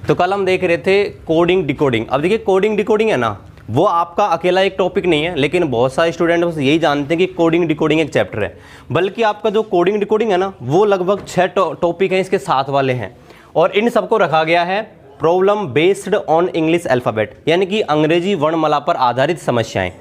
तो कल हम देख रहे थे कोडिंग डिकोडिंग। अब देखिए कोडिंग डिकोडिंग है ना, वो आपका अकेला एक टॉपिक नहीं है, लेकिन बहुत सारे स्टूडेंट बस यही जानते हैं कि कोडिंग डिकोडिंग एक चैप्टर है, बल्कि आपका जो कोडिंग डिकोडिंग है ना, वो लगभग 6 टॉपिक हैं, इसके साथ वाले हैं। और इन सबको रखा गया है problem based on English alphabet, यानी कि अंग्रेजी वर्णमाला पर आधारित समस्याएं।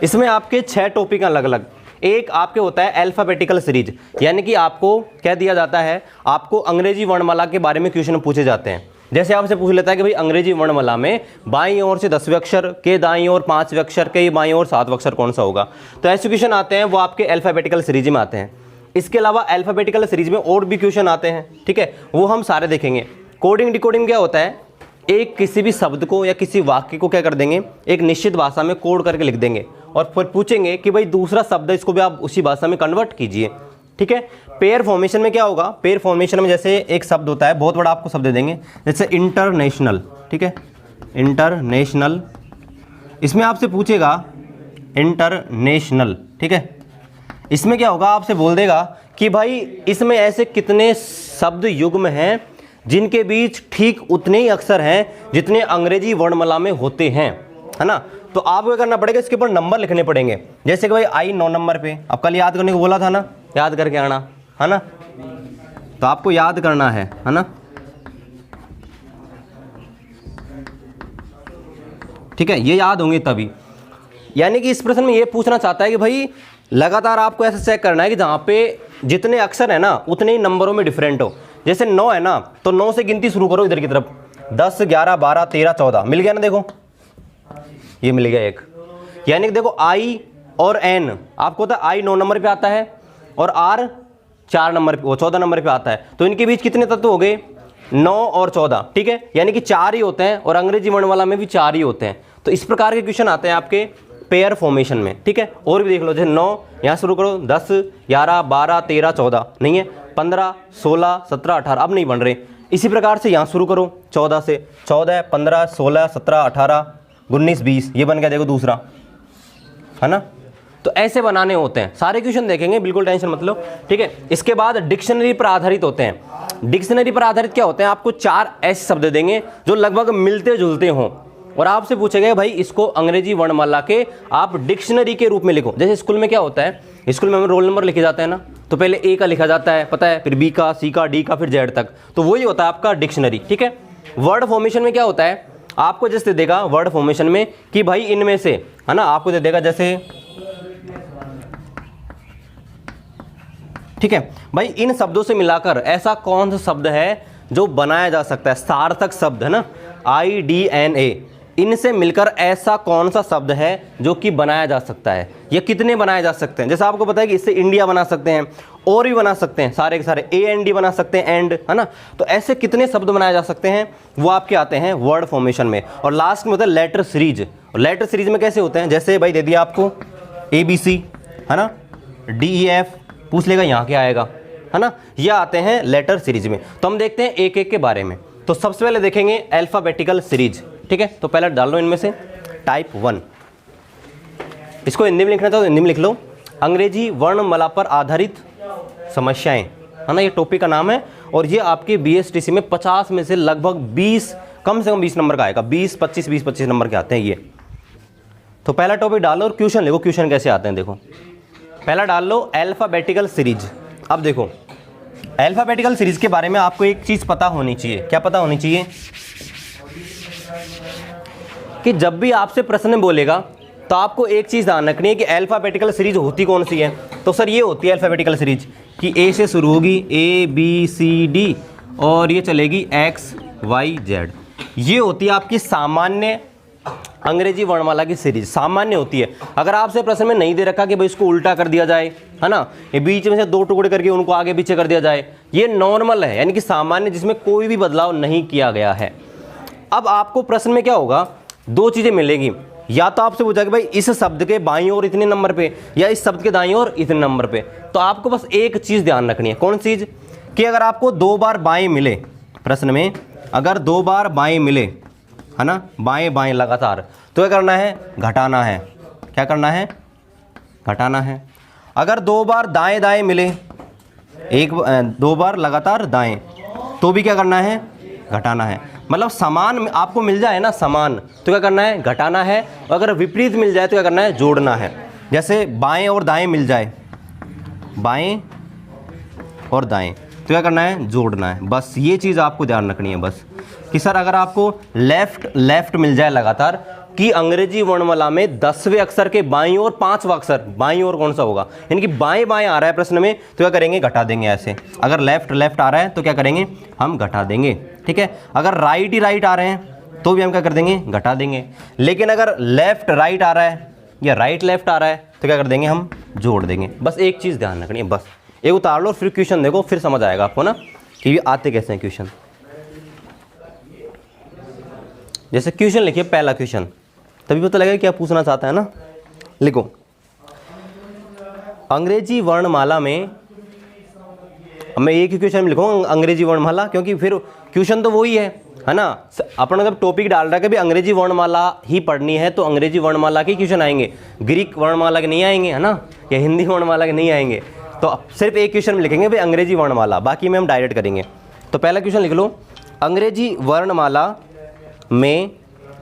इसमें आपके 6 टॉपिक अलग अलग। एक आपके होता है अल्फ़ाबेटिकल सीरीज, यानी कि आपको कह दिया जाता है आपको अंग्रेजी वर्णमाला के बारे में क्वेश्चन पूछे जाते हैं। जैसे आपसे पूछ लेता है कि भाई अंग्रेजी वर्णमाला में बाईं ओर से 10वें अक्षर के, दाईं ओर 5वें अक्षर के, बाईं ओर 7वां अक्षर कौन सा होगा। तो ऐसे क्वेश्चन आते हैं, वो आपके अल्फ़ाबेटिकल सीरीज में आते हैं। इसके अलावा अल्फ़ाबेटिकल सीरीज में और भी क्वेश्चन आते हैं, ठीक है, वो हम सारे देखेंगे। कोडिंग डिकोडिंग क्या होता है, एक किसी भी शब्द को या किसी वाक्य को क्या कर देंगे, एक निश्चित भाषा में कोड करके लिख देंगे और फिर पूछेंगे कि भाई दूसरा शब्द है, इसको भी आप उसी भाषा में कन्वर्ट कीजिए, ठीक है। पेयर फॉर्मेशन में क्या होगा, पेयर फॉर्मेशन में जैसे एक शब्द होता है, बहुत बड़ा आपको शब्द दे देंगे, जैसे इंटरनेशनल, ठीक है, इंटरनेशनल। इसमें आपसे पूछेगा इंटरनेशनल, ठीक है। इसमें क्या होगा, आपसे बोल देगा कि भाई इसमें ऐसे कितने शब्द युग्म हैं जिनके बीच ठीक उतने ही अक्षर हैं जितने अंग्रेजी वर्णमाला में होते हैं, है ना। तो आपको क्या करना पड़ेगा, इसके ऊपर नंबर लिखने पड़ेंगे। जैसे कि भाई आई 9 नंबर पे, अब कल याद करने को बोला था ना, याद करके आना, है ना। तो आपको याद करना है ना, ठीक है, ये याद होंगे तभी। यानी कि इस प्रश्न में ये पूछना चाहता है कि भाई लगातार आपको ऐसा चेक करना है कि जहाँ पे जितने अक्षर है ना उतने ही नंबरों में डिफरेंट हो। जैसे 9 है ना, तो 9 से गिनती शुरू करो इधर की तरफ, 10, 11, 12, 13, 14 मिल गया ना, देखो ये मिल गया एक। यानी कि देखो आई और एन, आपको पता है आई 9 नंबर पे आता है और आर 4 नंबर पे, वो 14 नंबर पे आता है। तो इनके बीच कितने तत्व हो गए, 9 और 14, ठीक है, यानी कि 4 ही होते हैं और अंग्रेजी वर्णमाला में भी 4 ही होते हैं। तो इस प्रकार के क्वेश्चन आते हैं आपके पेयर फॉर्मेशन में, ठीक है। और भी देख लो, जैसे 9 यहाँ शुरू करो, 10, 11, 12, 13, 14 नहीं है, 15, 16, 17, 18 अब नहीं बन रहे। इसी प्रकार से यहाँ शुरू करो 14 से, 14, 15, 16, 17, 18, 19, 20, ये बन गया देखो दूसरा, है ना। तो ऐसे बनाने होते हैं, सारे क्वेश्चन देखेंगे, बिल्कुल टेंशन मत लो, ठीक है। इसके बाद डिक्शनरी पर आधारित होते हैं। डिक्शनरी पर आधारित क्या होते हैं, आपको 4 ऐसे शब्द देंगे जो लगभग मिलते जुलते हों और आपसे पूछेगा भाई इसको अंग्रेजी वर्णमाला के आप डिक्शनरी के रूप में लिखो। जैसे स्कूल में क्या होता है, स्कूल में हमें रोल नंबर लिखे जाते हैं ना, तो पहले ए का लिखा जाता है, पता है, फिर बी का, सी का, डी का, फिर जेड तक। तो वही होता है आपका डिक्शनरी, ठीक है। वर्ड फॉर्मेशन में क्या होता है, आपको जैसे देगा वर्ड फॉर्मेशन में कि भाई इनमें से, है ना, आपको दे देगा जैसे, ठीक है, भाई इन शब्दों से मिलाकर ऐसा कौन सा शब्द है जो बनाया जा सकता है, सार्थक शब्द, है ना, IDNA, इनसे मिलकर ऐसा कौन सा शब्द है जो कि बनाया जा सकता है। ये कितने बनाए जा सकते हैं, जैसे आपको पता है कि इससे इंडिया बना सकते हैं, और भी बना सकते हैं, सारे के सारे AND बना सकते हैं, एंड, है ना। तो ऐसे कितने शब्द बनाए जा सकते हैं, वो आपके आते हैं वर्ड फॉर्मेशन में। और लास्ट में होता है लेटर सीरीज। और लेटर सीरीज में कैसे होते हैं, जैसे भाई दे दिया आपको ABC, है ना, DEF, पूछ लेगा यहाँ क्या आएगा, है ना, ये आते हैं लेटर सीरीज में। तो हम देखते हैं एक एक के बारे में। तो सबसे पहले देखेंगे अल्फाबेटिकल सीरीज, ठीक है। तो पहले डाल लो इनमें से टाइप 1, इसको हिंदी में लिखना चाहो तो हिंदी में लिख लो, अंग्रेजी वर्णमाला पर आधारित समस्याएं, है ना, ये टॉपिक का नाम है। और ये आपके BSTC में 50 में से लगभग 20, कम से कम 20 नंबर का आएगा, 20-25 नंबर के आते हैं ये। तो पहला टॉपिक डालो और क्वेश्चन लिखो, क्वेश्चन कैसे आते हैं देखो। पहला डाल लो अल्फाबेटिकल सीरीज। अब देखो अल्फाबेटिकल सीरीज के बारे में आपको एक चीज़ पता होनी चाहिए, क्या पता होनी चाहिए, कि जब भी आपसे प्रश्न बोलेगा तो आपको एक चीज़ ध्यान रखनी है कि अल्फाबेटिकल सीरीज होती कौन सी है। तो सर ये होती है अल्फाबेटिकल सीरीज कि A से शुरू होगी, ABCD, और ये चलेगी XYZ। ये होती है आपकी सामान्य अंग्रेजी वर्णमाला की सीरीज, सामान्य होती है। अगर आपसे प्रश्न में नहीं दे रखा कि भाई इसको उल्टा कर दिया जाए, है ना, ये बीच में से 2 टुकड़े करके उनको आगे पीछे कर दिया जाए, ये नॉर्मल है, यानी कि सामान्य, जिसमें कोई भी बदलाव नहीं किया गया है। अब आपको प्रश्न में क्या होगा, 2 चीज़ें मिलेंगी, या तो आपसे पूछा कि भाई इस शब्द के बाईं ओर इतने नंबर पे, या इस शब्द के दाईं ओर इतने नंबर पे। तो आपको बस एक चीज़ ध्यान रखनी है, कौन चीज़, कि अगर आपको 2 बार बाएं मिले प्रश्न में, अगर 2 बार बाएं मिले, है ना, बाएं बाएं लगातार, तो क्या करना है, घटाना है। क्या करना है, घटाना है। अगर 2 बार दाएं दाएं मिले, 2 बार लगातार दाएं, तो भी क्या करना है, घटाना है। मतलब समान आपको मिल जाए ना समान, तो क्या करना है, घटाना है। और अगर विपरीत मिल जाए तो क्या करना है, जोड़ना है। जैसे बाएं और दाएं मिल जाए, बाएं और दाएं, तो क्या करना है, जोड़ना है। बस ये चीज़ आपको ध्यान रखनी है बस, कि सर अगर आपको लेफ्ट लेफ्ट मिल जाए लगातार कि अंग्रेजी वर्णमाला में 10वें अक्षर के बाईं ओर 5वां अक्षर, बाईं ओर कौन सा होगा, यानी कि बाएं बाएं आ रहा है प्रश्न में, तो क्या करेंगे, घटा देंगे ऐसे। अगर लेफ्ट लेफ्ट आ रहा है तो क्या करेंगे, हम घटा देंगे, ठीक है। अगर राइट ही राइट आ रहे हैं तो भी हम क्या कर देंगे, घटा देंगे। लेकिन अगर लेफ्ट राइट आ रहा है या राइट लेफ्ट आ रहा है तो क्या कर देंगे, हम जोड़ देंगे। बस एक चीज़ ध्यान रखनी है, बस एक उतार लो फिर क्वेश्चन देखो, फिर समझ आएगा आपको ना कि ये आते कैसे हैं क्वेश्चन। जैसे क्वेश्चन लिखिए, पहला क्वेश्चन, तभी पता लगेगा क्या पूछना चाहता है ना। लिखो, अंग्रेजी वर्णमाला में, मैं एक ही क्वेश्चन में लिखूंगा अंग्रेजी वर्णमाला, क्योंकि फिर क्वेश्चन तो वही है ना। अपन जब टॉपिक डाल रहा है कि भाई अंग्रेजी वर्णमाला ही पढ़नी है तो अंग्रेजी वर्णमाला के क्वेश्चन आएंगे, ग्रीक वर्णमाला के नहीं आएंगे, है ना, या हिंदी वर्णमाला के नहीं आएंगे। तो सिर्फ एक क्वेश्चन में लिखेंगे भाई अंग्रेजी वर्णमाला, बाकी में हम डायरेक्ट करेंगे। तो पहला क्वेश्चन लिख लो, अंग्रेजी वर्णमाला में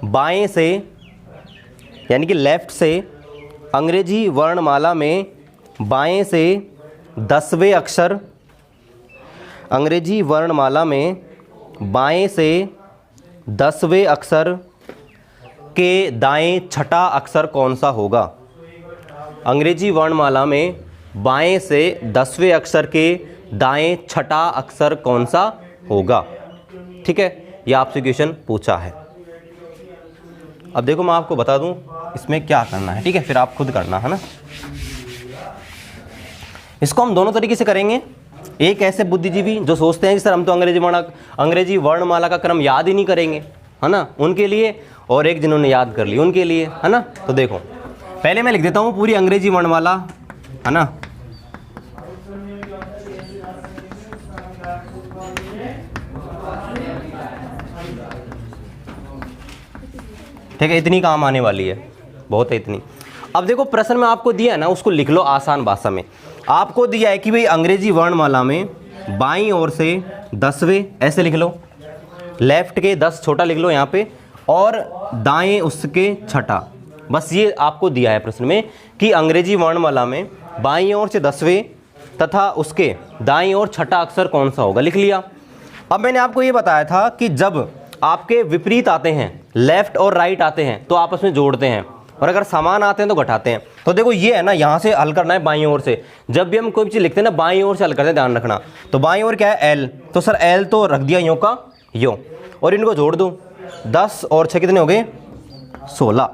बाएं से, यानी कि लेफ्ट से, अंग्रेजी वर्णमाला में बाएं से 10वें अक्षर, अंग्रेजी वर्णमाला में बाएं से 10वें अक्षर के दाएं छठा अक्षर कौन सा होगा। अंग्रेजी वर्णमाला में बाएं से 10वें अक्षर के दाएं छठा अक्षर कौन सा होगा, ठीक है। यह आपसे क्वेश्चन पूछा है। अब देखो मैं आपको बता दूं इसमें क्या करना है, ठीक है, फिर आप खुद करना, है ना। इसको हम दोनों तरीके से करेंगे। एक ऐसे बुद्धिजीवी जो सोचते हैं कि सर हम तो अंग्रेजी वर्णमाला का क्रम याद ही नहीं करेंगे, है ना, उनके लिए, और एक जिन्होंने याद कर ली उनके लिए, है ना। तो देखो पहले मैं लिख देता हूँ पूरी अंग्रेजी वर्णमाला, है ना। ठीक है, इतनी काम आने वाली है, बहुत है इतनी। अब देखो प्रश्न में आपको दिया है ना, उसको लिख लो आसान भाषा में। आपको दिया है कि भाई अंग्रेजी वर्णमाला में बाईं ओर से 10वें, ऐसे लिख लो, लेफ्ट के 10 छोटा लिख लो यहाँ पे, और दाएं उसके छठा। बस ये आपको दिया है प्रश्न में कि अंग्रेजी वर्णमाला में बाईं ओर से 10वें तथा उसके दाईं ओर छठा अक्षर कौन सा होगा, लिख लिया। अब मैंने आपको ये बताया था कि जब आपके विपरीत आते हैं, लेफ्ट और राइट आते हैं, तो आपस में जोड़ते हैं, और अगर समान आते हैं तो घटाते हैं। तो देखो ये है ना, यहाँ से हल करना है बाईं ओर से। जब भी हम कोई चीज़ लिखते हैं ना, बाईं ओर से हल करते हैं, ध्यान रखना। तो बाईं ओर क्या है, एल, तो सर एल तो रख दिया यूँ का यूँ, और इनको जोड़ दूँ, 10 और 6 कितने हो गए, 16।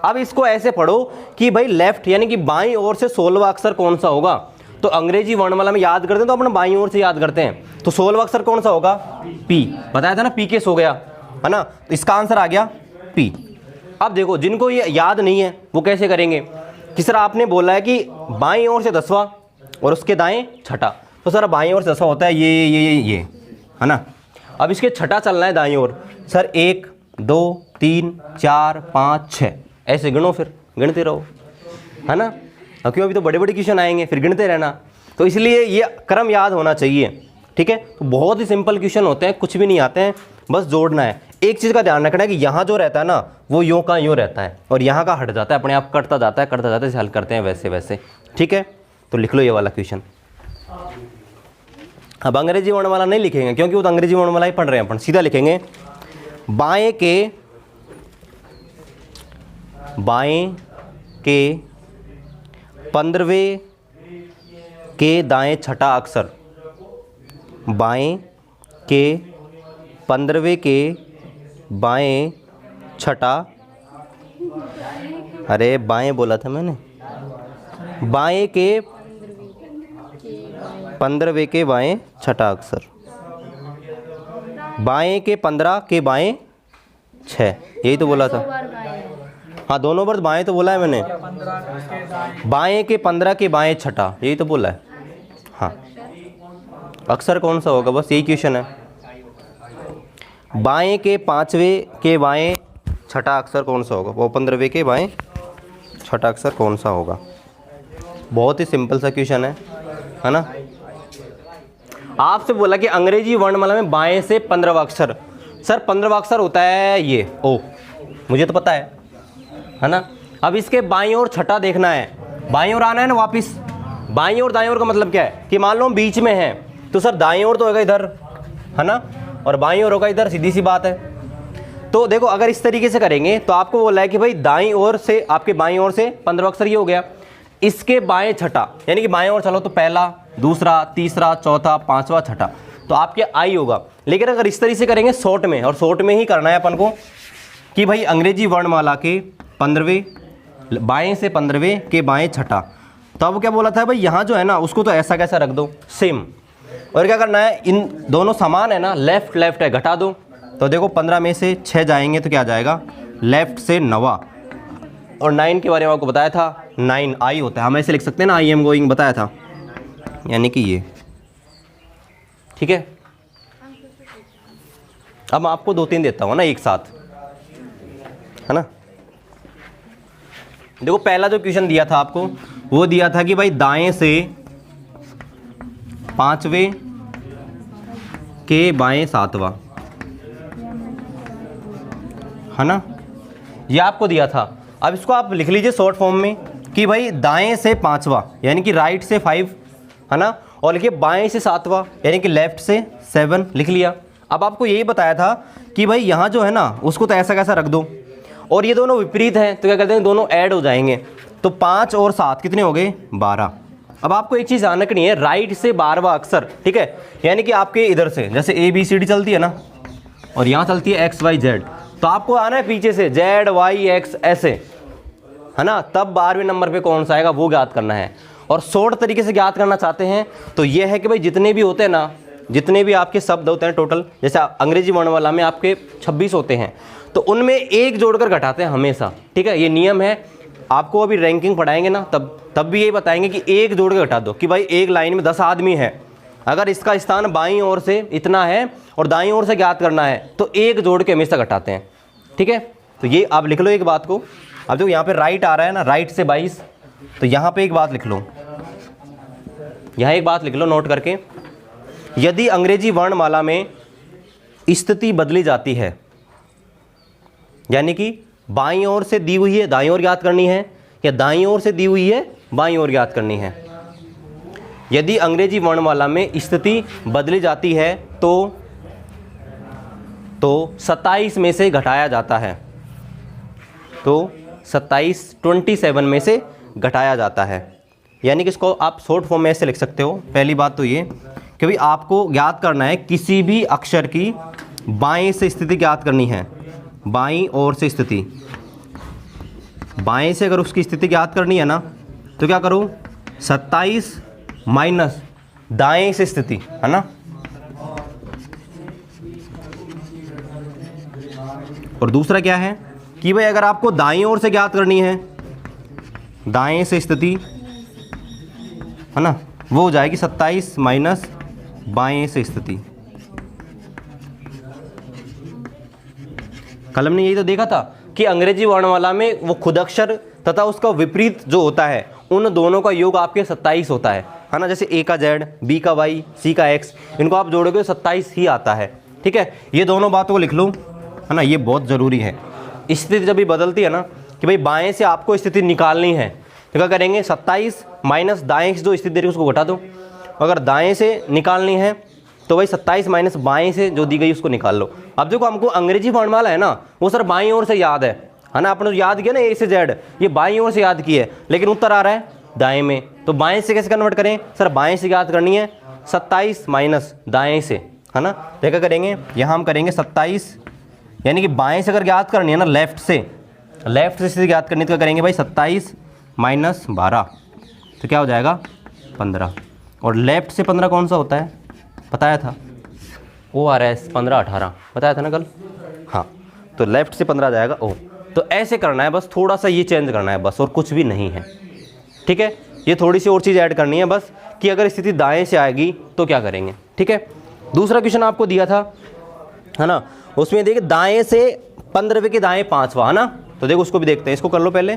अब इसको ऐसे पढ़ो कि भाई लेफ्ट यानी कि बाईं ओर से 16वां अक्षर कौन सा होगा। तो अंग्रेजी वर्णमाला में याद करते हैं तो अपने बाईं ओर से याद करते हैं, तो 16वां अक्षर कौन सा होगा, पी। बताया था ना, पी केस हो गया, है ना। तो इसका आंसर आ गया पी। अब देखो जिनको ये याद नहीं है वो कैसे करेंगे कि सर आपने बोला है कि बाईं ओर से 10वां और उसके दाएं छठा, तो सर बाईं ओर से 10वां होता है ये, है ना। अब इसके छठा चलना है दाईं ओर, सर 1 2 3 4 5 6, ऐसे गिनो, फिर गिनते रहो, है ना। क्यों, अभी तो बड़े बड़े क्वेश्चन आएंगे, फिर गिनते रहना। तो इसलिए ये क्रम याद होना चाहिए, ठीक है। तो बहुत ही सिंपल क्वेश्चन होते हैं, कुछ भी नहीं आते हैं, बस जोड़ना है। एक चीज़ का ध्यान रखना है कि यहाँ जो रहता है ना वो यूँ का यूँ रहता है, और यहाँ का हट जाता है, अपने आप कटता जाता है, जैसे हल करते हैं वैसे वैसे, ठीक है। तो लिख लो ये वाला क्वेश्चन। अब अंग्रेजी वर्णमाला नहीं लिखेंगे क्योंकि वो तो अंग्रेजी वर्णमाला ही पढ़ रहे हैं अपन, सीधा लिखेंगे बाएं के 15वें के दाएं छठा अक्षर, बाएं के 15वें के बाएं छठा, अरे बाएं बोला था मैंने, बाएं के 15वें के बाएं छठा अक्षर, बाएं के 15 के बाएं 6, यही तो बोला था। हाँ दोनों बार बाएं तो बोला है मैंने, बाएं के 15 के बाएं छठा, यही तो बोला है। हाँ अक्षर कौन सा होगा, बस यही क्वेश्चन है। बाएं के 5वें के बाएं छठा अक्षर कौन सा होगा, वो 15वें के बाएं छठा अक्षर कौन सा होगा। बहुत ही सिंपल सा क्वेश्चन है ना। आपसे बोला कि अंग्रेजी वर्णमाला में बाएं से 15वां अक्षर, सर 15वां अक्षर होता है ये ओ, मुझे तो पता है ना। अब इसके बाईं ओर छठा देखना है, बाईं ओर आना है ना वापस। बाईं ओर दाईं ओर का मतलब क्या है कि मान लो हम बीच में हैं तो सर दाईं ओर तो होगा इधर, है ना, और बाईं ओर होगा इधर, सीधी सी बात है। तो देखो अगर इस तरीके से करेंगे तो आपको बोला है कि भाई दाईं ओर से, आपके बाईं ओर से 15वां अक्षर ये हो गया, इसके बाएं छठा, यानी कि बाएं ओर चलो तो पहला, दूसरा, तीसरा, चौथा, पांचवा, छठा, तो आपके आई होगा। लेकिन अगर इस तरीके से करेंगे शॉर्ट में, और शॉर्ट में ही करना है अपन को कि भाई अंग्रेजी वर्णमाला के 15वें, बाएं से 15वें के बाएं छठा, तो अब क्या बोला था भाई यहाँ जो है ना उसको तो ऐसा कैसा रख दो सेम, और क्या करना है, इन दोनों समान है ना, लेफ्ट लेफ्ट है, घटा दो। तो देखो 15 में से 6 जाएंगे तो क्या जाएगा, लेफ्ट से 9, और 9 के बारे में आपको बताया था, 9 आई होता है, हम ऐसे लिख सकते हैं ना, आई एम गोइंग बताया था, यानी कि ये, ठीक है। अब मैं आपको 2-3 देता हूँ ना एक साथ, है ना। देखो पहला जो क्वेश्चन दिया था आपको वो दिया था कि भाई दाएं से 5वें के बाएं 7वां, है ना, ये आपको दिया था। अब इसको आप लिख लीजिए शॉर्ट फॉर्म में कि भाई दाएं से 5वां यानी कि राइट से 5, है ना, और लिखिए बाएं से 7वां यानी कि लेफ्ट से 7, लिख लिया। अब आपको यही बताया था कि भाई यहाँ जो है ना उसको तो ऐसा कैसा रख दो, और ये दोनों विपरीत हैं तो क्या करते हैं, दोनों ऐड हो जाएंगे, तो 5 और 7 कितने हो गए, 12। अब आपको एक चीज़ ध्यान रखनी है, राइट से 12वां अक्षर, ठीक है, यानी कि आपके इधर से जैसे ABCD चलती है ना, और यहाँ चलती है XYZ, तो आपको आना है पीछे से ZYX ऐसे, है ना, तब 12वें नंबर पे कौन सा आएगा वो ज्ञात करना है। और शॉर्ट तरीके से ज्ञात करना चाहते हैं तो ये है कि भाई जितने भी होते हैं ना, जितने भी आपके शब्द होते हैं टोटल, जैसे अंग्रेजी वर्णमाला में आपके 26 होते हैं, तो उनमें एक जोड़कर घटाते हैं हमेशा, ठीक है, ये नियम है। आपको अभी रैंकिंग पढ़ाएंगे ना तब भी यही बताएंगे कि एक जोड़ के घटा दो, कि भाई एक लाइन में 10 आदमी है, अगर इसका स्थान बाईं ओर से इतना है और दाईं ओर से ज्ञात करना है तो एक जोड़ के हमेशा घटाते हैं, ठीक है। तो ये आप लिख लो एक बात को। अब देखो यहाँ पे राइट आ रहा है ना, राइट से 22, तो यहाँ पे एक बात लिख लो, यहाँ एक बात लिख लो नोट करके, यदि अंग्रेजी वर्णमाला में स्थिति बदली जाती है, यानी कि बाईं ओर से दी हुई है दाईं ओर ज्ञात करनी है, या दाईं ओर से दी हुई है बाईं ओर ज्ञात करनी है, यदि अंग्रेजी वर्णमाला में स्थिति बदली जाती है तो 27 में से घटाया जाता है, तो 27 में से घटाया जाता है। यानी कि इसको आप शॉर्ट फॉर्म में ऐसे लिख सकते हो। पहली बात तो ये कि भाई आपको ज्ञात करना है किसी भी अक्षर की बाएं से स्थिति ज्ञात करनी है, बाईं ओर से स्थिति, बाएं से अगर उसकी स्थिति ज्ञात करनी है ना तो क्या करो, 27 माइनस दाएं से स्थिति, है ना, और दूसरा क्या है कि भाई अगर आपको दाईं ओर से ज्ञात करनी है, दाएं से स्थिति, है ना, वो हो जाएगी 27 माइनस बाएं से स्थिति। कलम ने यही तो देखा था कि अंग्रेजी वर्णमाला में वो खुद अक्षर तथा उसका विपरीत जो होता है उन दोनों का योग आपके 27 होता है ना, जैसे A का Z, B का Y, C का X, इनको आप जोड़ोगे 27 ही आता है, ठीक है। ये दोनों बातों को लिख लो, है ना, ये बहुत ज़रूरी है। स्थिति जब भी बदलती है ना कि भाई बाएं से आपको स्थिति निकालनी है तो क्या करेंगे, 27 माइनस दाएं से जो स्थिति दे रही है उसको घटा दो, अगर दाएं से निकालनी है तो भाई 27 माइनस बाएं से जो दी गई उसको निकाल लो। अब देखो हमको अंग्रेजी वर्णमाला है ना वो सर बाईं ओर से याद है ना, आपने याद किया ना A से Z, ये बाईं ओर से याद की है, लेकिन उत्तर आ रहा है दाएं में, तो बाएं से कैसे कन्वर्ट करें, सर बाएं से याद करनी है 27 माइनस दाएं से, है ना, तो क्या करेंगे, यहाँ हम करेंगे 27, यानी कि बाएं से अगर याद करनी है ना, लेफ्ट से याद करनी तो क्या करेंगे भाई 27 माइनस 12, तो क्या हो जाएगा 15, और लेफ्ट से 15 कौन सा होता है बताया था, ORS 15 18 बताया था ना कल, हाँ, तो लेफ्ट से 15 जाएगा O। तो ऐसे करना है बस, थोड़ा सा ये चेंज करना है बस, और कुछ भी नहीं है, ठीक है। ये थोड़ी सी और चीज़ ऐड करनी है बस कि अगर स्थिति दाएं से आएगी तो क्या करेंगे, ठीक है। दूसरा क्वेश्चन आपको दिया था, है ना, उसमें देखिए दाएं से 15वें के दाएं 5वां, है ना, तो देखो उसको भी देखते हैं, इसको कर लो पहले,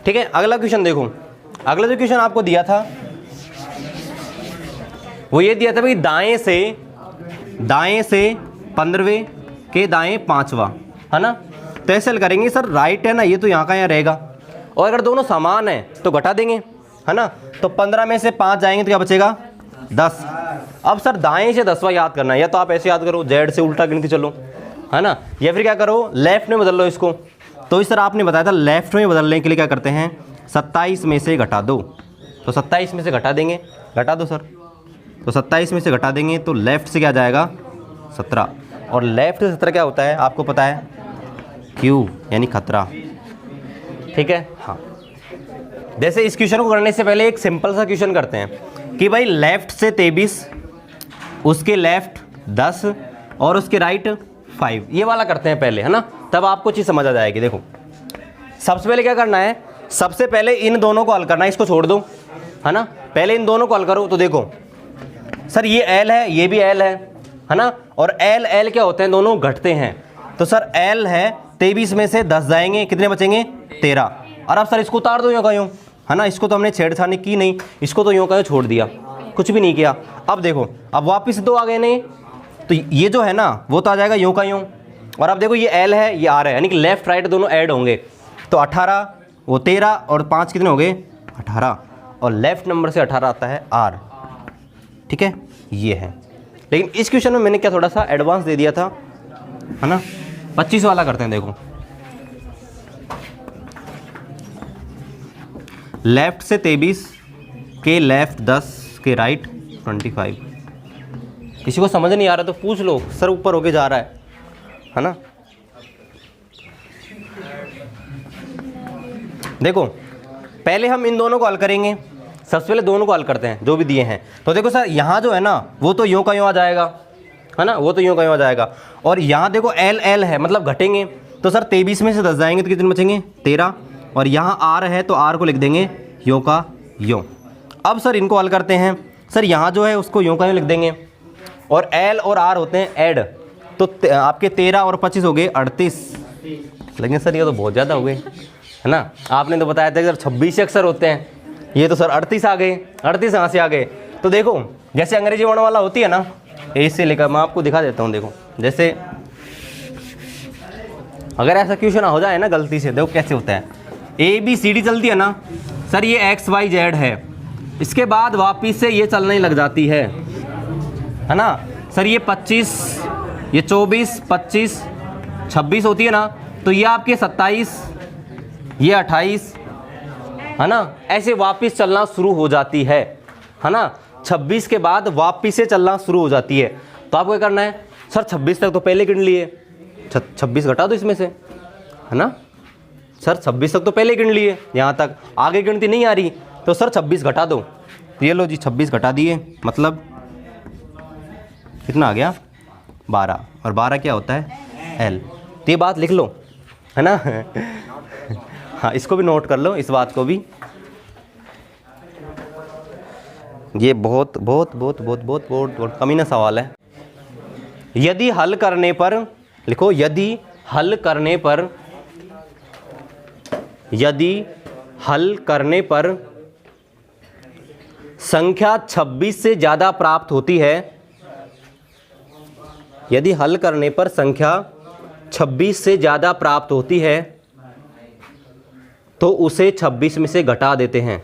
ठीक है। अगला क्वेश्चन देखो, अगला जो क्वेश्चन आपको दिया था वो ये दिया था भाई दाएं से 15वें के दाएं 5वां, है ना। तो ऐसे हल करेंगे सर, राइट है ना, ये तो यहाँ का यहाँ रहेगा, और अगर दोनों समान है तो घटा देंगे, है ना। तो 15 में से 5 जाएंगे तो क्या बचेगा 10। अब सर दाएं से 10वां याद करना है, या तो आप ऐसे याद करो जेड से उल्टा गिन के चलो, है ना, या फिर क्या करो लेफ्ट में बदल लो इसको। तो इस तरह आपने बताया था लेफ्ट में बदलने के लिए क्या करते हैं, 27 में से घटा दो। तो 27 में से घटा देंगे, घटा दो सर। तो 27 में से घटा देंगे तो लेफ्ट से क्या जाएगा 17, और लेफ्ट से 17 क्या होता है आपको पता है, क्यू यानी खतरा, ठीक है। हाँ, जैसे इस क्वेश्चन को करने से पहले एक सिंपल सा क्वेश्चन करते हैं कि भाई लेफ्ट से 23, उसके लेफ्ट 10 और उसके राइट 5, ये वाला करते हैं पहले, है ना, तब आपको चीज़ समझ आ जाएगी। देखो सबसे पहले क्या करना है, सबसे पहले इन दोनों को हल करना है, इसको छोड़ दो, है ना, पहले इन दोनों को हल करो। तो देखो सर ये L है, ये भी L है ना, और L L क्या होते हैं, दोनों घटते हैं। तो सर L है 23 में से 10 जाएंगे, कितने बचेंगे 13। और अब सर इसको उतार दो यूँ का यूँ, है ना, इसको तो हमने छेड़छाड़ी की नहीं, इसको तो यूँ का यूँ छोड़ दिया, कुछ भी नहीं किया। अब देखो अब वापस 2 आ गए नहीं, तो ये जो है ना वो तो आ जाएगा यूँ का यूँ। और अब देखो ये L है ये R है, यानी कि लेफ्ट राइट दोनों ऐड होंगे, तो 18 वो 13 और 5 कितने हो गए 18, और लेफ्ट नंबर से 18 आता है R, ठीक है, ये है। लेकिन इस क्वेश्चन में मैंने क्या थोड़ा सा एडवांस दे दिया था, है ना। 25 वाला करते हैं। देखो लेफ्ट से 23 के लेफ्ट 10 के राइट 25। किसी को समझ नहीं आ रहा तो पूछ लो, सर ऊपर होके जा रहा है ना। देखो पहले हम इन दोनों को हल करेंगे, सबसे पहले दोनों को हल करते हैं जो भी दिए हैं। तो देखो सर यहाँ जो है ना वो तो यूँ का यूँ आ जाएगा, है ना, वो तो यूँ का यूँ आ जाएगा, और यहाँ देखो L L है मतलब घटेंगे। तो सर 23 में से 10 जाएंगे तो कितने बचेंगे 13, और यहाँ R है तो R को लिख देंगे यूँ का यूँ। अब सर इनको हल करते हैं, सर यहाँ जो है उसको यूँ का यूँ लिख देंगे, और L और R होते हैं ऐड, तो आपके 13 और 25 हो गए 38। लेकिन सर ये तो बहुत ज़्यादा हो गए, है ना, आपने तो बताया था कि सर 26 अक्षर होते हैं, ये तो सर 38 आ गए, 38 यहाँ से आ गए। तो देखो जैसे अंग्रेजी वर्ण वाला होती है ना, ए से लेकर, मैं आपको दिखा देता हूँ। देखो जैसे अगर ऐसा क्वेश्चन हो जाए ना गलती से, देखो कैसे होता है, ABCD चलती है ना सर, ये XYZ है, इसके बाद वापिस से ये चलने लग जाती है ना सर, ये 25 ये 24 25 26 होती है ना, तो ये आपके 27 ये 28, है ना, ऐसे वापस चलना शुरू हो जाती है ना। 26 के बाद वापस से चलना शुरू हो जाती है। तो आपको क्या करना है, सर 26 तक तो पहले गिन लिए, 26 घटा दो इसमें से, है ना, सर 26 तक तो पहले गिन लिए, यहाँ तक आगे गिनती नहीं आ रही, तो सर 26 घटा दो। तो ये लो जी 26 घटा दिए, मतलब कितना आ गया 12, और 12 क्या होता है L। तो ये बात लिख लो, है ना। हाँ इसको भी नोट कर लो, इस बात को भी, ये बहुत बहुत बहुत बहुत बहुत बहुत, बहुत कमीना सवाल है। यदि हल करने पर, लिखो यदि हल करने पर, यदि हल करने पर संख्या 26 से ज़्यादा प्राप्त होती है, यदि हल करने पर संख्या 26 से ज़्यादा प्राप्त होती है तो उसे 26 में से घटा देते हैं।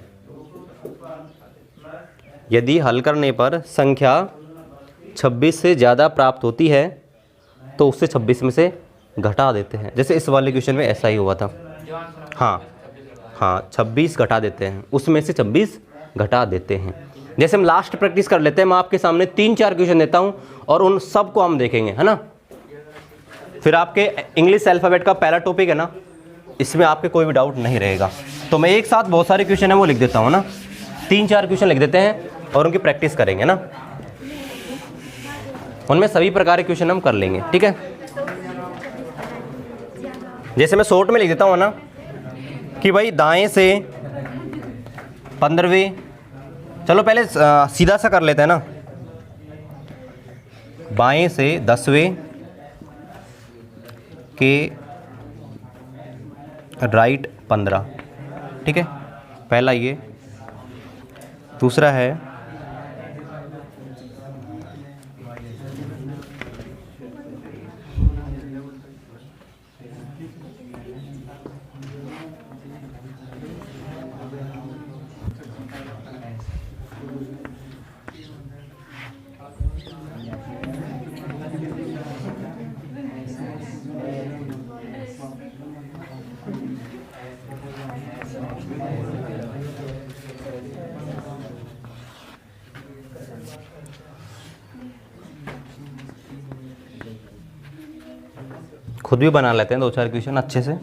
यदि हल करने पर संख्या 26 से ज़्यादा प्राप्त होती है तो उससे 26 में से घटा देते हैं। जैसे इस वाले क्वेश्चन में ऐसा ही हुआ था। हाँ 26 घटा देते हैं, उसमें से 26 घटा देते हैं। जैसे हम लास्ट प्रैक्टिस कर लेते हैं, मैं आपके सामने 3-4 क्वेश्चन देता हूं और उन सब को हम देखेंगे, है ना। फिर आपके इंग्लिश अल्फ़ाबेट का पहला टॉपिक है ना, इसमें आपके कोई भी डाउट नहीं रहेगा। तो मैं एक साथ बहुत सारे क्वेश्चन है वो लिख देता हूँ ना, 3-4 क्वेश्चन लिख देते हैं और उनकी प्रैक्टिस करेंगे ना, उनमें सभी प्रकार के क्वेश्चन हम कर लेंगे, ठीक है। जैसे मैं शॉर्ट में लिख देता हूँ ना कि भाई दाएं से 15वें, चलो पहले सीधा सा कर लेते हैं ना, बाएं से 10वें के राइट 15, ठीक है, पहला ये। दूसरा है खुद भी बना लेते हैं 2-4 क्वेश्चन अच्छे से।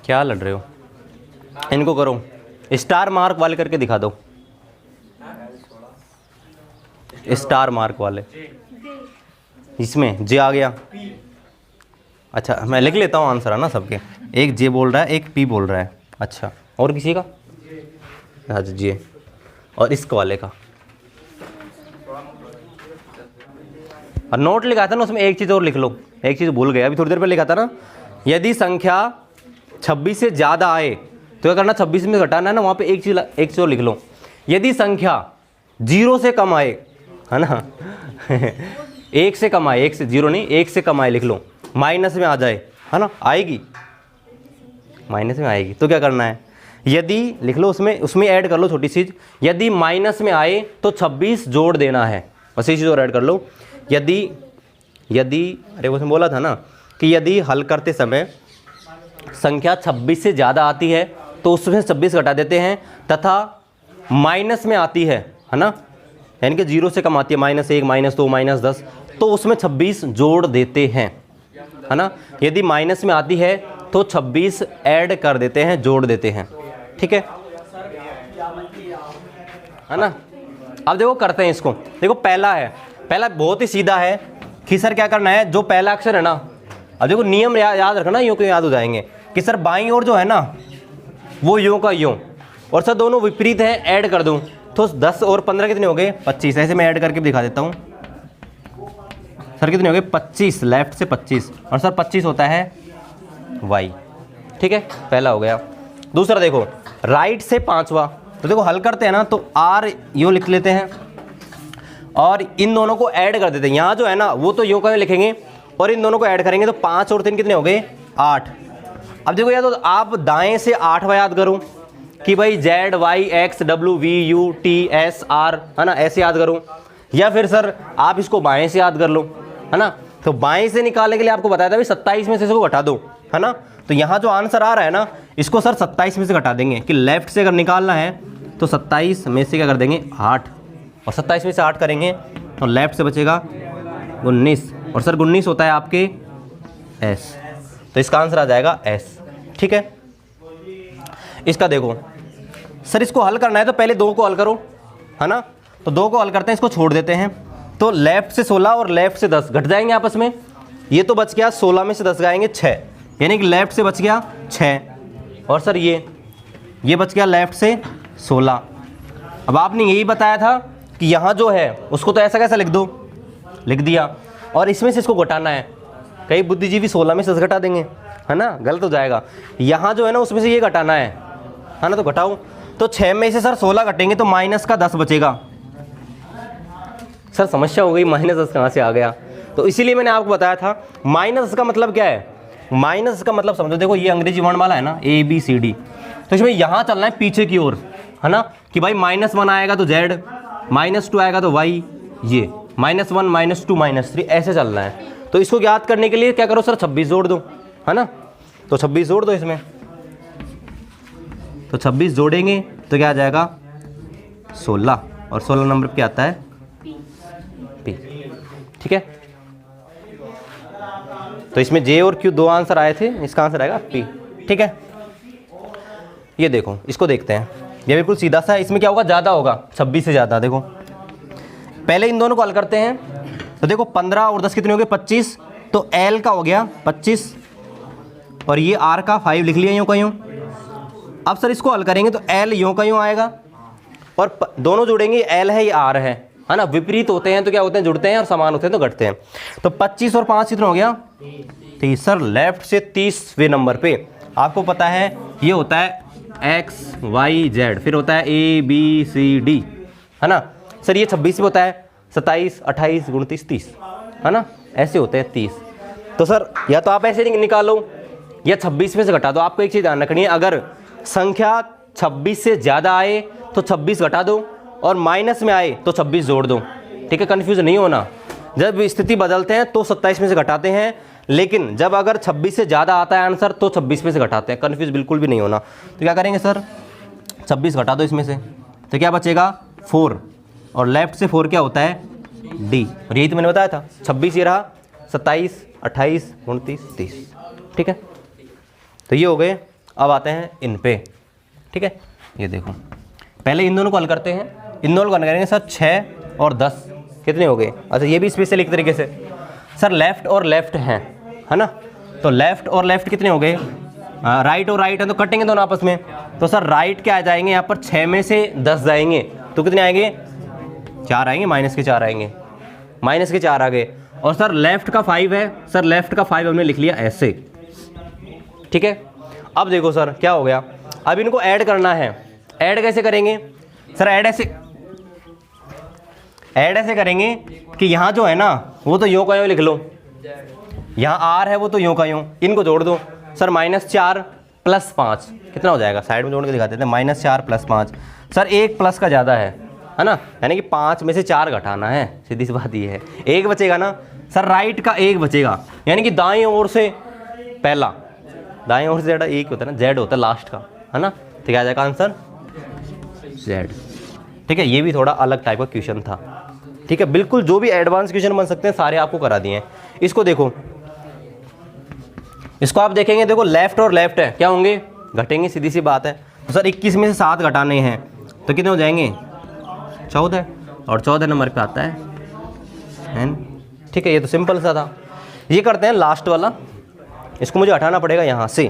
क्या लड़ रहे हो? इनको करो, स्टार मार्क वाले करके दिखा दो, स्टार मार्क वाले। इसमें जे आ गया। अच्छा मैं लिख लेता हूँ आंसर है ना सबके, एक जे बोल रहा है एक पी बोल रहा है। अच्छा और किसी का? अच्छा जे, और इस वाले का। और नोट लिखा था ना उसमें एक चीज़ और लिख लो, एक चीज़ भूल गए अभी थोड़ी देर पहले लिखा था ना, यदि संख्या 26 से ज़्यादा आए तो क्या करना, 26 में घटाना है ना, वहाँ पे एक चीज़ और लिख लो, यदि संख्या 0 से कम आए, है ना 1 से कम आए, 1 से 0 नहीं 1 से कम आए लिख लो, माइनस में आ जाए, है ना, आएगी माइनस में आएगी, तो क्या करना है, यदि लिख लो उसमें ऐड कर लो छोटी चीज़, यदि माइनस में आए तो 26 जोड़ देना है, बस ये चीज़ और ऐड कर लो। यदि अरे उसमें बोला था ना कि यदि हल करते समय संख्या 26 से ज़्यादा आती है तो उसमें 26 घटा देते हैं, तथा माइनस में आती है ना, यानी कि 0 से कम आती है, -1 -2 -10, तो उसमें 26 जोड़ देते हैं, है ना। यदि माइनस में आती है तो 26 ऐड कर देते हैं, जोड़ देते हैं, ठीक है ना। अब देखो करते हैं इसको, देखो पहला बहुत ही सीधा है कि सर क्या करना है, जो पहला अक्षर है ना, अब देखो नियम याद रखना, यूँ क्यों याद हो जाएंगे कि सर बाईं ओर जो है ना वो यूँ का यूँ, और सर दोनों विपरीत हैं, ऐड कर दूँ तो 10 और 15 कितने हो गए, 25। ऐसे मैं ऐड करके दिखा देता हूँ। सर कितने हो गए, 25, लेफ्ट से 25, और सर 25 होता है y, ठीक है, पहला हो गया। दूसरा देखो राइट से 5वां, तो देखो हल करते हैं ना तो r यूँ लिख लेते हैं और इन दोनों को ऐड कर देते हैं। यहाँ जो है ना वो तो यूँ का लिखेंगे और इन दोनों को ऐड करेंगे तो 5 और 3 कितने हो गए, 8। अब देखो या तो आप दाएं से 8वां याद करो कि भाई Z Y X W V U T S R, है ना, ऐसे याद करो, या फिर सर आप इसको बाएं से याद कर लो, है ना। तो बाएं से निकालने के लिए आपको बताया था भाई 27 में से इसको घटा दो, है ना। तो यहाँ जो आंसर आ रहा है ना इसको सर 27 में से घटा देंगे, कि लेफ्ट से अगर निकालना है तो 27 में से क्या कर देंगे 8, और 27 में से 8 करेंगे तो लेफ्ट से बचेगा 19, और सर 19 होता है आपके S, तो इसका आंसर आ जाएगा S, ठीक है। इसका देखो सर इसको हल करना है तो पहले 2 को हल करो, है ना, तो 2 को हल करते हैं, इसको छोड़ देते हैं, तो लेफ्ट से 16 और लेफ्ट से 10 घट जाएंगे आपस में, ये तो बच गया 16 में से 10 जाएंगे 6, यानी कि लेफ्ट से बच गया 6, और सर ये बच गया लेफ्ट से 16। अब आपने यही बताया था कि यहाँ जो है उसको तो ऐसा कैसा लिख दो, लिख दिया, और इसमें से इसको घटाना है, कई बुद्धिजीवी 16 में से 10 घटा देंगे, है ना, गलत हो जाएगा। यहाँ जो है ना उसमें से ये घटाना है ना, तो घटाओ, तो 6 में से सर 16 घटेंगे तो माइनस का 10 बचेगा। सर समस्या हो गई, -10 कहाँ से आ गया, तो इसीलिए मैंने आपको बताया था -10 का मतलब क्या है, माइनस का मतलब समझो, देखो ये अंग्रेजी वर्णमाला है ना ABCD, तो इसमें यहाँ चलना है पीछे की ओर, है ना, कि भाई -1 आएगा तो Z, -2 आएगा तो Y, ये -1 -2 -3 ऐसे चलना है। तो इसको याद करने के लिए क्या करो सर 26 जोड़ दो, है ना, तो 26 जोड़ दो इसमें, तो 26 जोड़ेंगे तो क्या आ जाएगा 16, और 16 नंबर पे आता है P, ठीक है। तो इसमें J और Q 2 आंसर आए थे, इसका आंसर आएगा P, ठीक है। ये देखो इसको देखते हैं, ये बिल्कुल सीधा सा है, इसमें क्या होगा, ज़्यादा होगा 26 से ज़्यादा। देखो पहले इन दोनों को हल करते हैं। तो देखो 15 और 10 कितने हो गए 25, तो L का हो गया 25 और ये R का 5 लिख लिया यूँ का यूँ। अब सर इसको हल करेंगे तो L यूँ का यूँ आएगा और दोनों जुड़ेंगे, L है ये R है ना, विपरीत होते हैं तो क्या होते हैं, जुड़ते हैं, और समान होते हैं तो घटते हैं। तो 25 और 5 कितना हो गया 30। सर लेफ्ट से 30वें नंबर पे आपको पता है ये होता है X Y Z, फिर होता है A B C D, है ना। सर ये 26 में होता है 27 28 29 30, है ना, ऐसे होते हैं 30। तो सर या तो आप ऐसे निकालो या 26 में से घटा दो। आपको एक चीज़ ध्यान रखनी है, अगर संख्या 26 से ज़्यादा आए तो 26 घटा दो और माइनस में आए तो 26 जोड़ दो, ठीक है, कन्फ्यूज नहीं होना। जब स्थिति बदलते हैं तो 27 में से घटाते हैं, लेकिन जब अगर 26 से ज़्यादा आता है आंसर तो 26 में से घटाते हैं, कन्फ्यूज बिल्कुल भी नहीं होना। तो क्या करेंगे सर 26 घटा दो इसमें से, तो क्या बचेगा 4, और लेफ्ट से 4 क्या होता है D, और यही तो मैंने बताया था। 26 ये रहा, 27 28 29 30, ठीक है। तो ये हो गए। अब आते हैं इन पे, ठीक है। ये देखो पहले इन दोनों को हल करते हैं। इन दोनों को हल करेंगे सर 6 और 10 कितने हो गए। अच्छा ये भी स्पेशल एक तरीके से सर लेफ्ट और लेफ्ट हैं, है ना, तो लेफ्ट और लेफ्ट कितने हो गए, राइट और राइट है तो कटेंगे दोनों आपस में। तो सर राइट क्या आ जाएंगे यहाँ पर, 6 में से 10 जाएंगे तो कितने आएंगे 4 आएंगे, माइनस के 4 आएंगे, माइनस के 4 आ गए। और सर लेफ्ट का 5 है, सर लेफ्ट का 5 हमने लिख लिया ऐसे, ठीक है। अब देखो सर क्या हो गया, अब इनको ऐड करना है। ऐड कैसे करेंगे सर, ऐड ऐसे करेंगे कि यहाँ जो है ना वो तो यूँ का यूँ लिख लो, यहाँ R है वो तो यूँ का यूँ, इनको जोड़ दो। सर -4 + 5 कितना हो जाएगा, साइड में जोड़ के दिखाते थे, -4 + 5। सर एक प्लस का ज़्यादा है ना, यानी कि 5 में से 4 घटाना है, सीधी सी बात ये है। एक बचेगा ना सर, राइट का 1 बचेगा, यानी कि दाएं ओर से पहला, दाएं ओर से ज़्यादा एक होता है ना, Z होता है लास्ट का, है ना। तो क्या आ जाएगा आंसर Z, ठीक है। ये भी थोड़ा अलग टाइप का क्वेश्चन था, ठीक है। बिल्कुल जो भी एडवांस क्वेश्चन बन सकते हैं सारे आपको करा दिए हैं। इसको देखो, इसको आप देखेंगे, देखो लेफ्ट और लेफ्ट है, क्या होंगे घटेंगे, सीधी सी बात है। तो सर 21 में से 7 घटाने हैं तो कितने हो जाएंगे 14, और 14 नंबर पे आता है, ठीक है। ये तो सिंपल सा था। ये करते हैं लास्ट वाला, इसको मुझे हटाना पड़ेगा यहाँ से,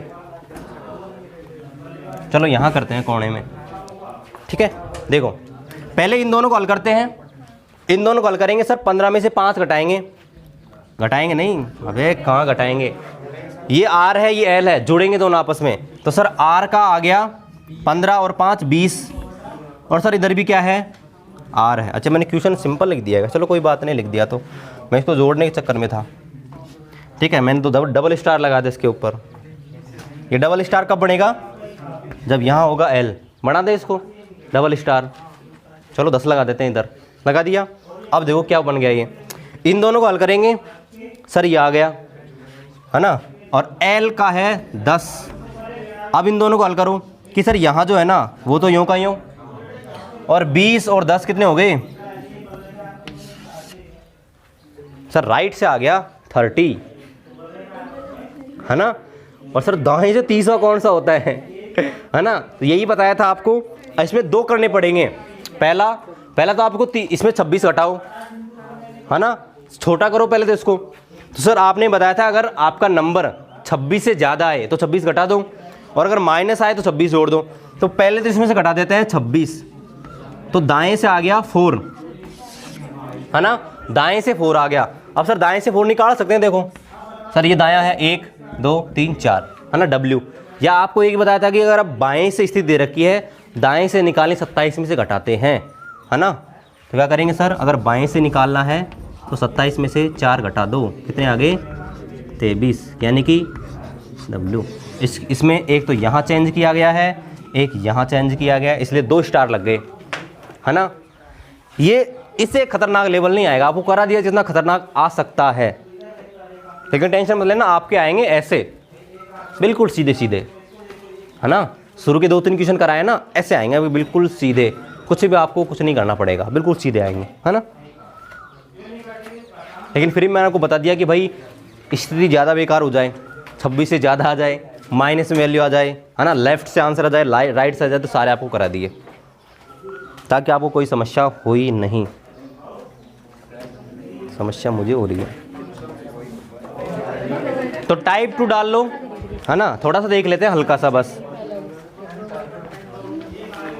चलो यहाँ करते हैं कोने में, ठीक है। देखो पहले इन दोनों को हल करते हैं। इन दोनों को हल करेंगे सर, 15 में से 5 घटाएंगे, घटाएंगे नहीं, अबे कहाँ घटाएंगे, ये R है ये L है, जुड़ेंगे दोनों आपस में। तो सर R का आ गया 15 और 5 20, और सर इधर भी क्या है R है। अच्छा मैंने क्वेश्चन सिंपल लिख दिया है, चलो कोई बात नहीं, लिख दिया तो मैं इसको जोड़ने के चक्कर में था, ठीक है। मैंने तो डबल स्टार लगा दिया इसके ऊपर। ये डबल स्टार कब बनेगा, जब यहाँ होगा L, बना दे इसको डबल स्टार। चलो 10 लगा देते हैं, इधर लगा दिया। अब देखो क्या बन गया, ये इन दोनों को हल करेंगे सर, ये आ गया, है ना, और L का है 10। अब इन दोनों को हल करो कि सर यहाँ जो है ना वो तो यूँ का यूँ, और 20 और 10 कितने हो गए सर, राइट से आ गया 30, है ना। और सर दाएं से 30वां कौन सा होता है ना, तो यही बताया था आपको। इसमें 2 करने पड़ेंगे। पहला तो आपको इसमें 26 घटाओ, है ना, छोटा करो पहले तो इसको। तो सर आपने बताया था अगर आपका नंबर 26 से ज़्यादा आए तो 26 घटा दो, और अगर माइनस आए तो 26 जोड़ दो। तो पहले तो इसमें से घटा देते हैं 26, तो दाएं से आ गया 4, है ना, दाएं से 4 आ गया। अब सर दाएं से 4 निकाल सकते हैं, देखो सर ये दायां है 1 2 3 4, है ना, W। या आपको एक बताया था कि अगर आप बाएं से स्थिति दे रखी है, दाएं से निकालें 27 में से घटाते हैं, है ना। तो क्या करेंगे सर, अगर बाएं से निकालना है तो 27 में से 4 घटा दो, कितने आ गए 23, यानी कि W। इसमें एक तो यहाँ चेंज किया गया है, एक यहाँ चेंज किया गया, इसलिए 2 स्टार लग गए, है ना। ये इससे खतरनाक लेवल नहीं आएगा, आपको करा दिया जितना खतरनाक आ सकता है, लेकिन टेंशन मत लेना, आपके आएंगे ऐसे बिल्कुल सीधे सीधे, है ना। शुरू के 2-3 क्वेश्चन कराए ना, ऐसे आएंगे अभी बिल्कुल सीधे, कुछ भी आपको कुछ नहीं करना पड़ेगा, बिल्कुल सीधे आएंगे, है ना। लेकिन फिर मैंने आपको बता दिया कि भाई स्थिति ज़्यादा बेकार हो जाए, 26 से ज़्यादा आ जाए, माइनस में वैल्यू आ जाए, है ना, लेफ्ट से आंसर आ जाए, राइट से आ जाए, तो सारे आपको करा दिए ताकि आपको कोई समस्या हुई नहीं। समस्या मुझे हो रही है। तो टाइप 2 डाल लो, है ना, थोड़ा सा देख लेते हैं हल्का सा बस।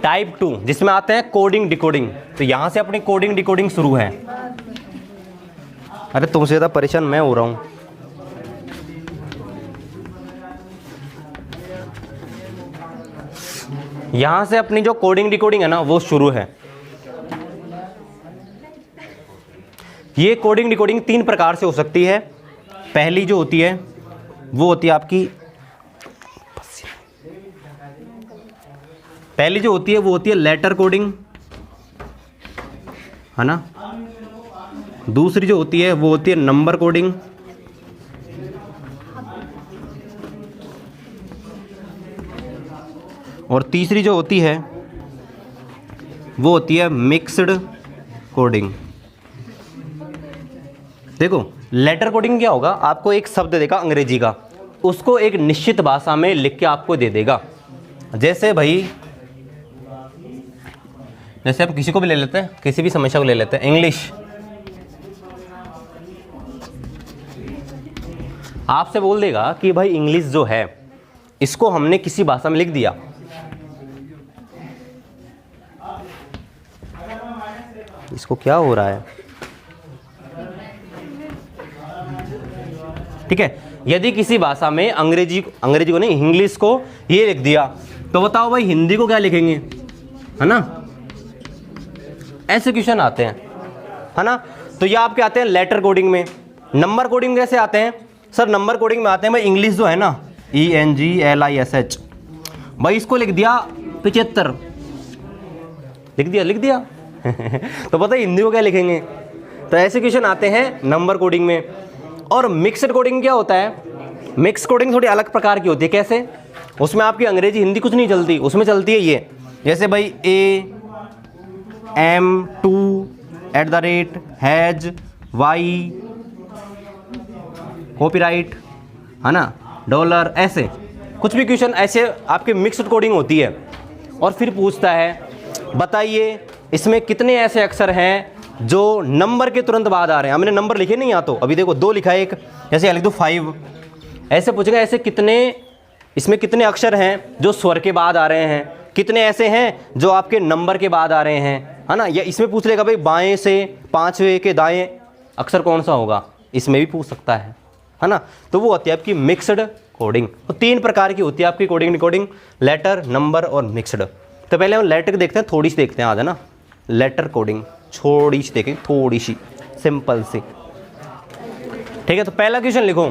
टाइप 2 जिसमें आते हैं कोडिंग डिकोडिंग, तो यहां से अपनी कोडिंग डिकोडिंग शुरू है। अरे तुमसे ज़्यादा परेशान मैं हो रहा हूं। यहां से अपनी जो कोडिंग डिकोडिंग है ना वो शुरू है। ये कोडिंग डिकोडिंग 3 प्रकार से हो सकती है। पहली जो होती है वो होती है आपकी, पहली जो होती है वो होती है लेटर कोडिंग, है ना। दूसरी जो होती है वो होती है नंबर कोडिंग, और तीसरी जो होती है वो होती है मिक्स्ड कोडिंग। देखो लेटर कोडिंग क्या होगा, आपको एक शब्द देगा अंग्रेजी का, उसको एक निश्चित भाषा में लिख के आपको दे देगा। जैसे भाई, जैसे आप किसी को भी ले लेते हैं, किसी भी समस्या को ले लेते हैं, इंग्लिश, आपसे बोल देगा कि भाई इंग्लिश जो है इसको हमने किसी भाषा में लिख दिया। इसको क्या हो रहा है, ठीक है। यदि किसी भाषा में अंग्रेजी को नहीं, इंग्लिश को ये लिख दिया, तो बताओ भाई हिंदी को क्या लिखेंगे, है ना। ऐसे क्वेश्चन आते हैं, है ना। तो ये आपके आते हैं लेटर कोडिंग में। नंबर कोडिंग कैसे आते हैं सर, नंबर कोडिंग में आते हैं भाई इंग्लिश जो है ना, ENGLISH, भाई इसको लिख दिया 75, लिख दिया तो पता है हिंदी को क्या लिखेंगे। तो ऐसे क्वेश्चन आते हैं नंबर कोडिंग में। और मिक्स्ड कोडिंग क्या होता है, मिक्स कोडिंग थोड़ी अलग प्रकार की होती है। कैसे, उसमें आपकी अंग्रेजी हिंदी कुछ नहीं चलती, उसमें चलती है ये, जैसे भाई AM2@#, Y कॉपीराइट, है ना, $, ऐसे कुछ भी क्वेश्चन ऐसे आपके मिक्स्ड कोडिंग होती है। और फिर पूछता है बताइए इसमें कितने ऐसे अक्षर हैं जो नंबर के तुरंत बाद आ रहे हैं। हमने नंबर लिखे नहीं, यहाँ तो अभी देखो 2 लिखा है, एक जैसे लिख दो 5, ऐसे पूछेगा ऐसे कितने, इसमें कितने अक्षर हैं जो स्वर के बाद आ रहे हैं, कितने ऐसे हैं जो आपके नंबर के बाद आ रहे हैं, है ना। या इसमें पूछ लेगा भाई बाएं से 5वें के दाएं अक्षर कौन सा होगा, इसमें भी पूछ सकता है ना। तो वो होती है आपकी मिक्स्ड कोडिंग। तो 3 प्रकार की होती है आपकी कोडिंग डिकोडिंग, लेटर, नंबर और मिक्स्ड। तो पहले हम लेटर देखते हैं, थोड़ी सी देखते हैं आज, है ना। लेटर कोडिंग थोड़ी सी देखें, थोड़ी सी सिंपल सी, ठीक है। तो पहला क्वेश्चन लिखो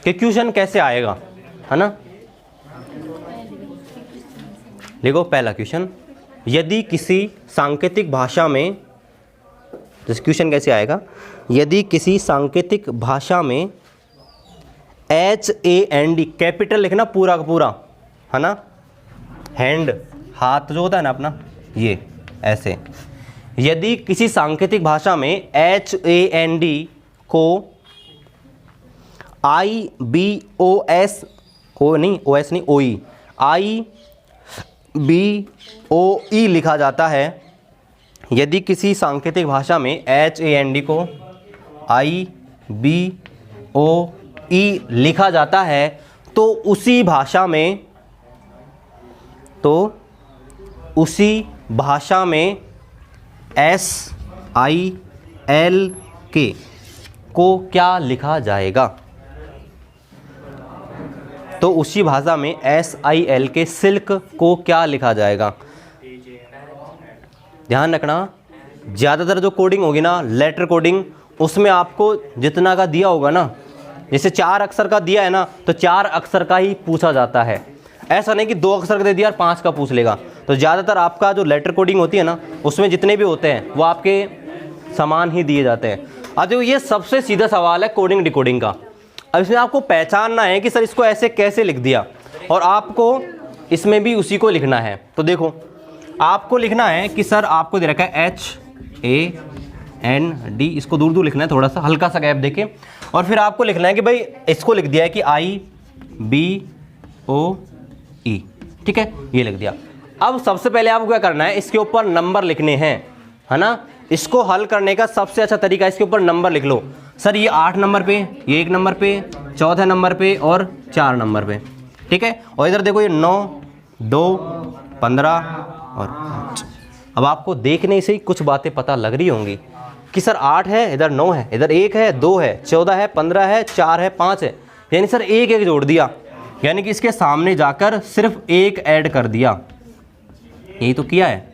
कि क्वेश्चन कैसे आएगा, है ना। लिखो पहला क्वेश्चन, यदि किसी सांकेतिक भाषा में, जैसे क्वेश्चन कैसे आएगा, यदि किसी सांकेतिक भाषा में HAND, कैपिटल लिखना पूरा का पूरा, है ना, हैंड हाथ जो होता है ना अपना, ये ऐसे, यदि किसी सांकेतिक भाषा में HAND को IBOS, OS नहीं OE, IBOE लिखा जाता है। यदि किसी सांकेतिक भाषा में HAND को IBOE लिखा जाता है तो उसी भाषा में SILK को क्या लिखा जाएगा। तो उसी भाषा में SILK सिल्क को क्या लिखा जाएगा। ध्यान रखना, ज़्यादातर जो कोडिंग होगी ना लेटर कोडिंग, उसमें आपको जितना का दिया होगा ना, जैसे 4 अक्षर का दिया है ना, तो 4 अक्षर का ही पूछा जाता है। ऐसा नहीं कि 2 अक्षर का दे दिया और 5 का पूछ लेगा। तो ज़्यादातर आपका जो लेटर कोडिंग होती है ना, उसमें जितने भी होते हैं वो आपके समान ही दिए जाते हैं। अब देखो ये सबसे सीधा सवाल है कोडिंग डिकोडिंग का। अब इसमें आपको पहचानना है कि सर इसको ऐसे कैसे लिख दिया, और आपको इसमें भी उसी को लिखना है। तो देखो आपको लिखना है कि सर आपको दे रखा है HAND, इसको दूर दूर लिखना है, थोड़ा सा हल्का सा गैप देके, और फिर आपको लिखना है कि भाई इसको लिख दिया है कि IBOE, ठीक है, ये लिख दिया। अब सबसे पहले आपको क्या करना है, इसके ऊपर नंबर लिखने हैं, है ना। इसको हल करने का सबसे अच्छा तरीका, इसके ऊपर नंबर लिख लो। सर ये 8 नंबर पे, ये 1 नंबर पे, 14 नंबर पे और 4 नंबर पे, ठीक है। और इधर देखो ये 9, 2, 15 और 5। अब आपको देखने से ही कुछ बातें पता लग रही होंगी कि सर 8 है, इधर 9 है, इधर 1 है, 2 है, 14 है, 15 है, 4 है, 5 है। यानी सर एक एक जोड़ दिया, यानी कि इसके सामने जाकर सिर्फ एक ऐड कर दिया, यही तो किया है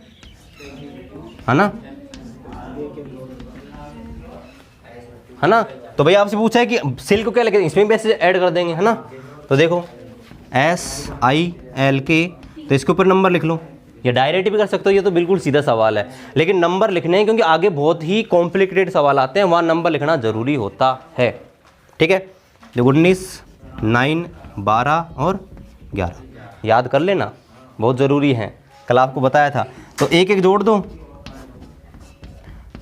ना, है ना। तो भैया आपसे पूछा है कि सिल को क्या लिखेंगे, इसमें भी ऐसे ऐड कर देंगे, है ना। तो देखो SILK, तो इसके ऊपर नंबर लिख लो, या डायरेक्ट भी कर सकते हो, ये तो बिल्कुल सीधा सवाल है, लेकिन नंबर लिखने हैं क्योंकि आगे बहुत ही कॉम्प्लिकेटेड सवाल आते हैं, वहाँ नंबर लिखना ज़रूरी होता है, ठीक है। देखो 19, 9, 12 और 11 याद कर लेना, बहुत ज़रूरी है, कल आपको बताया था। तो एक एक जोड़ दो,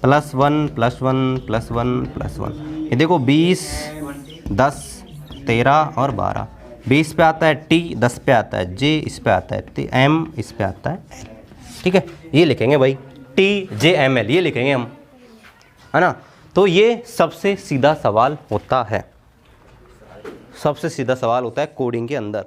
+1 +1 +1 +1, ये देखो 20, 10, 13 और 12। 20 पे आता है T, 10 पे आता है J, इस पे आता है T, M, इस पे आता है L, ठीक है। ये लिखेंगे भाई TJML, ये लिखेंगे हम, है ना। तो ये सबसे सीधा सवाल होता है, सबसे सीधा सवाल होता है कोडिंग के अंदर।